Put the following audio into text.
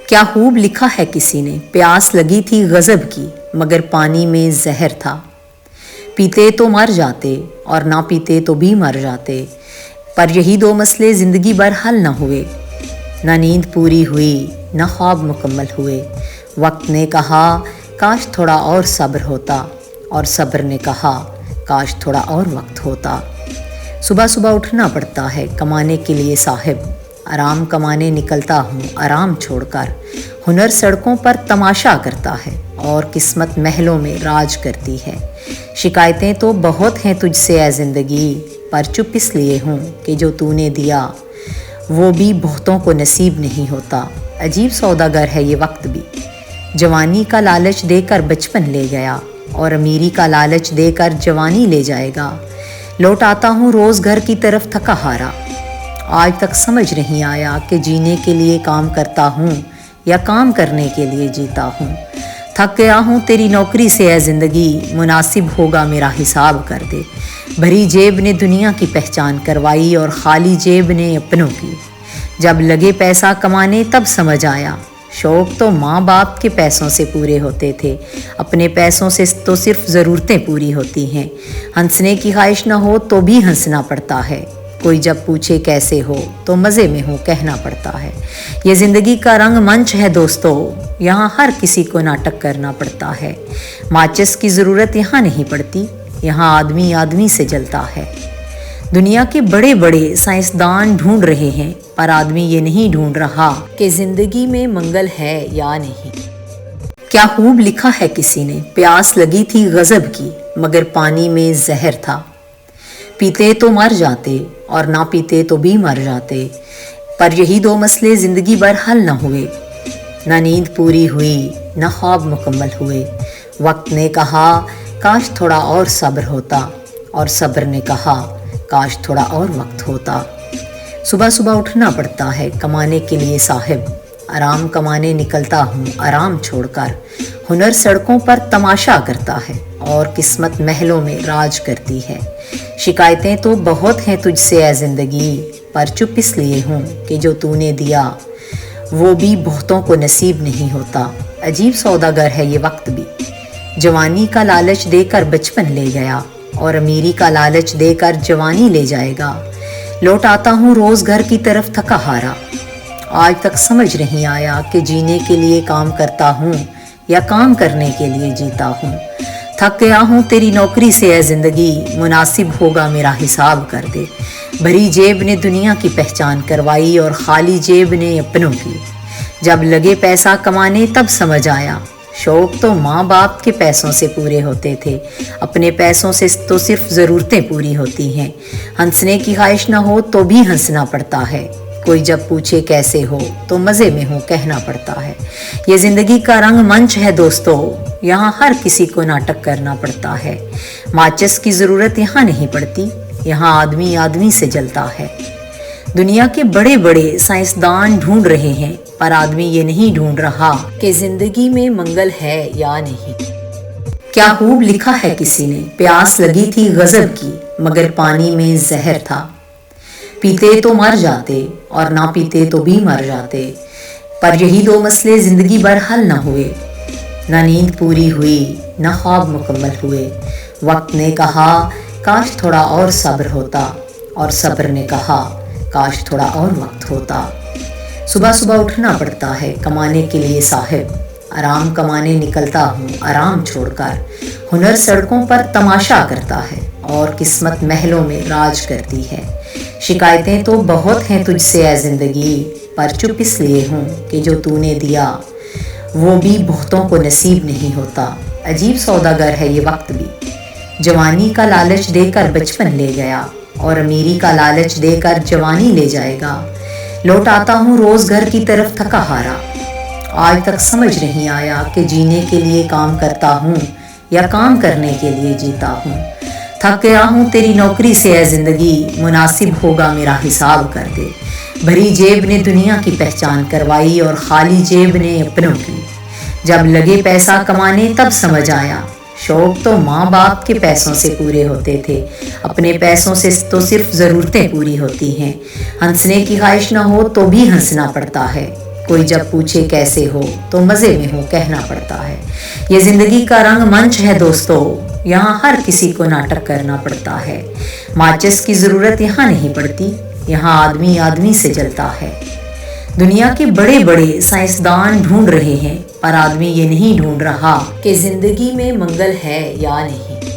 کیا خوب لکھا ہے کسی نے، پیاس لگی تھی غضب کی مگر پانی میں زہر تھا۔ پیتے تو مر جاتے اور نہ پیتے تو بھی مر جاتے، پر یہی دو مسئلے زندگی بھر حل نہ ہوئے۔ نہ نیند پوری ہوئی نہ خواب مکمل ہوئے۔ وقت نے کہا کاش تھوڑا اور صبر ہوتا، اور صبر نے کہا کاش تھوڑا اور وقت ہوتا۔ صبح صبح اٹھنا پڑتا ہے کمانے کے لیے صاحب، آرام کمانے نکلتا ہوں آرام چھوڑ کر۔ ہنر سڑکوں پر تماشا کرتا ہے اور قسمت محلوں میں راج کرتی ہے۔ شکایتیں تو بہت ہیں تجھ سے اے زندگی، پر چپ اس لیے ہوں کہ جو تو نے دیا وہ بھی بہتوں کو نصیب نہیں ہوتا۔ عجیب سوداگر ہے یہ وقت بھی، جوانی کا لالچ دے کر بچپن لے گیا، اور امیری کا لالچ دے کر جوانی لے جائے گا۔ لوٹ آتا ہوں روز گھر کی طرف تھکا ہارا، آج تک سمجھ نہیں آیا کہ جینے کے لیے کام کرتا ہوں یا کام کرنے کے لیے جیتا ہوں۔ تھک گیا ہوں تیری نوکری سے اے زندگی، مناسب ہوگا میرا حساب کر دے۔ بھری جیب نے دنیا کی پہچان کروائی اور خالی جیب نے اپنوں کی۔ جب لگے پیسہ کمانے تب سمجھ آیا، شوق تو ماں باپ کے پیسوں سے پورے ہوتے تھے، اپنے پیسوں سے تو صرف ضرورتیں پوری ہوتی ہیں۔ ہنسنے کی خواہش نہ ہو تو بھی ہنسنا پڑتا ہے، کوئی جب پوچھے کیسے ہو تو مزے میں ہو کہنا پڑتا ہے۔ یہ زندگی کا رنگ منچ ہے دوستو، یہاں ہر کسی کو ناٹک کرنا پڑتا ہے۔ ماچس کی ضرورت یہاں نہیں پڑتی، یہاں آدمی آدمی سے جلتا ہے۔ دنیا کے بڑے بڑے سائنسدان ڈھونڈ رہے ہیں، پر آدمی یہ نہیں ڈھونڈ رہا کہ زندگی میں منگل ہے یا نہیں۔ کیا خوب لکھا ہے کسی نے، پیاس لگی تھی غضب کی مگر پانی میں زہر تھا۔ پیتے تو مر جاتے اور نہ پیتے تو بھی مر جاتے، پر یہی دو مسئلے زندگی بھر حل نہ ہوئے۔ نہ نیند پوری ہوئی نہ خواب مکمل ہوئے۔ وقت نے کہا کاش تھوڑا اور صبر ہوتا، اور صبر نے کہا کاش تھوڑا اور وقت ہوتا۔ صبح صبح اٹھنا پڑتا ہے کمانے کے لیے صاحب، آرام کمانے نکلتا ہوں آرام چھوڑ کر۔ ہنر سڑکوں پر تماشا کرتا ہے اور قسمت محلوں میں راج کرتی ہے۔ شکایتیں تو بہت ہیں تجھ سے اے زندگی، پر چپ اس لیے ہوں کہ جو تو نے دیا وہ بھی بہتوں کو نصیب نہیں ہوتا۔ عجیب سوداگر ہے یہ وقت بھی، جوانی کا لالچ دے کر بچپن لے گیا، اور امیری کا لالچ دے کر جوانی لے جائے گا۔ لوٹ آتا ہوں روز گھر کی طرف تھکا ہارا، آج تک سمجھ نہیں آیا کہ جینے کے لیے کام کرتا ہوں یا کام کرنے کے لیے جیتا ہوں۔ تھک گیا ہوں تیری نوکری سے اے زندگی، مناسب ہوگا میرا حساب کر دے۔ بھری جیب نے دنیا کی پہچان کروائی اور خالی جیب نے اپنوں کی۔ جب لگے پیسہ کمانے تب سمجھ آیا، شوق تو ماں باپ کے پیسوں سے پورے ہوتے تھے، اپنے پیسوں سے تو صرف ضرورتیں پوری ہوتی ہیں۔ ہنسنے کی خواہش نہ ہو تو بھی ہنسنا پڑتا ہے، کوئی جب پوچھے کیسے ہو تو مزے میں ہو کہنا پڑتا ہے۔ یہ زندگی کا رنگ منچ ہے دوستو، یہاں ہر کسی کو ناٹک کرنا پڑتا ہے۔ ماچس کی ضرورت یہاں نہیں پڑتی، یہاں آدمی آدمی سے جلتا ہے۔ دنیا کے بڑے بڑے سائنسدان ڈھونڈ رہے ہیں، پر آدمی یہ نہیں ڈھونڈ رہا کہ زندگی میں منگل ہے یا نہیں۔ کیا خوب لکھا ہے کسی نے، پیاس لگی تھی غضب کی مگر پانی میں زہر تھا۔ پیتے تو مر جاتے اور نہ پیتے تو بھی مر جاتے، پر یہی دو مسئلے زندگی بھر حل نہ ہوئے۔ نہ نیند پوری ہوئی نہ خواب مکمل ہوئے۔ وقت نے کہا کاش تھوڑا اور صبر ہوتا، اور صبر نے کہا کاش تھوڑا اور وقت ہوتا۔ صبح صبح اٹھنا پڑتا ہے کمانے کے لیے صاحب، آرام کمانے نکلتا ہوں آرام چھوڑ کر۔ ہنر سڑکوں پر تماشا کرتا ہے اور قسمت محلوں میں راج کرتی ہے۔ شکایتیں تو بہت ہیں تجھ سے اے زندگی، پر چپ اس لیے ہوں کہ جو تو نے دیا وہ بھی بہتوں کو نصیب نہیں ہوتا۔ عجیب سوداگر ہے یہ وقت بھی، جوانی کا لالچ دے کر بچپن لے گیا، اور امیری کا لالچ دے کر جوانی لے جائے گا۔ لوٹ آتا ہوں روز گھر کی طرف تھکا ہارا، آج تک سمجھ نہیں آیا کہ جینے کے لیے کام کرتا ہوں یا کام کرنے کے لیے جیتا ہوں۔ تھک گیا ہوں تیری نوکری سے اے زندگی، مناسب ہوگا میرا حساب کر دے۔ بھری جیب نے دنیا کی پہچان کروائی اور خالی جیب نے اپنوں کی۔ جب لگے پیسہ کمانے تب سمجھ آیا، شوق تو ماں باپ کے پیسوں سے پورے ہوتے تھے، اپنے پیسوں سے تو صرف ضرورتیں پوری ہوتی ہیں۔ ہنسنے کی خواہش نہ ہو تو بھی ہنسنا پڑتا ہے، کوئی جب پوچھے کیسے ہو تو مزے میں ہو کہنا پڑتا ہے. یہ زندگی کا رنگ منچ ہے دوستو, یہاں ہر کسی کو ناٹک کرنا پڑتا ہے. ماچس کی ضرورت یہاں نہیں پڑتی, یہاں آدمی آدمی سے جلتا ہے. دنیا کے بڑے بڑے سائنسدان ڈھونڈ رہے ہیں, پر آدمی یہ نہیں ڈھونڈ رہا کہ زندگی میں منگل ہے یا نہیں.